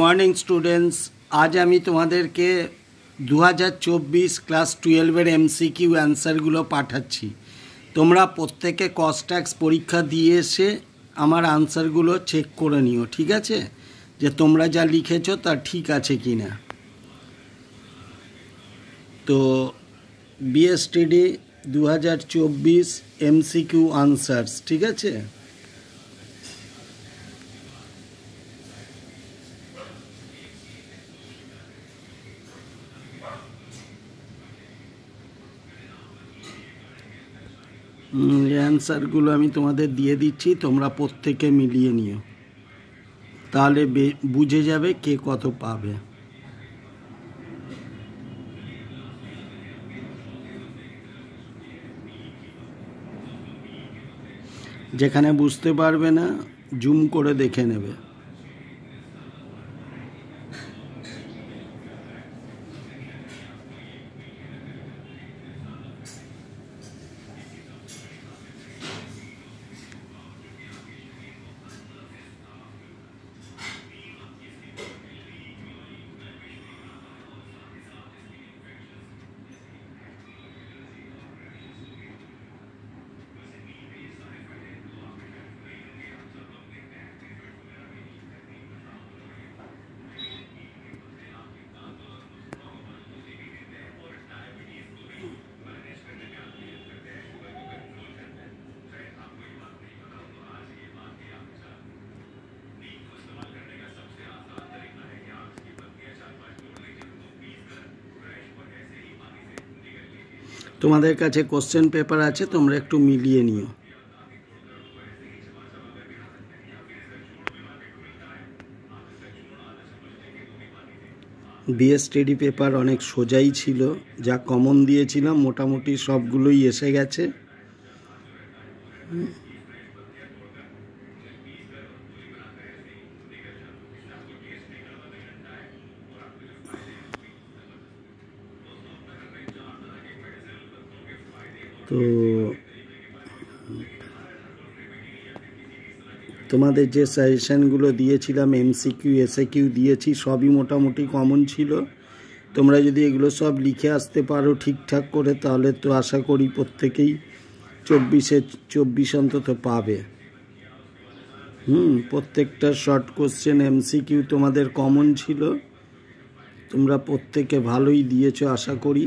Morning students, आज आमी तुम्हादेरके 2024 class 12 एमसीकिউ आंसरगुलो पाठाচ্ছি। তোমরা প্রত্যেকে কস্ট্যাক্স পরীক্ষা দিয়ে এসে আমার আনসারগুলো চেক করে নিও, ঠিক আছে? যে তোমরা যা লিখেছো তা ঠিক আছে কিনা। তো বিএসটিডি 2024 এমসিকিউ আনসারস, ঠিক আছে? অ্যান্সারগুলো আমি তোমাদের দিয়ে দিচ্ছি, তোমরা প্রত্যেকে মিলিয়ে নিও, তাহলে বুঝে যাবে কে কত পাবে। যেখানে বুঝতে পারবে না জুম করে দেখে নেবে। তোমাদের কাছে কোশ্চেন পেপার আছে, তোমরা একটু মিলিয়ে নিও। বিএসটিডি পেপার অনেক সোজাই ছিল, যা কমন দিয়েছিলাম মোটামুটি সবগুলোই এসে গেছে। তো তোমাদের যে সাজেশনগুলো দিয়েছিলাম, এমসিকিউ এসএকিউ দিয়েছি, সবই মোটামুটি কমন ছিল। তোমরা যদি এগুলো সব লিখে আসতে পারো ঠিকঠাক করে, তাহলে তো আশা করি প্রত্যেকেই 24 অন্তত পাবে। প্রত্যেকটা শর্ট কোশ্চেন এমসিকিউ তোমাদের কমন ছিল, তোমরা প্রত্যেকে ভালোই দিয়েছো আশা করি।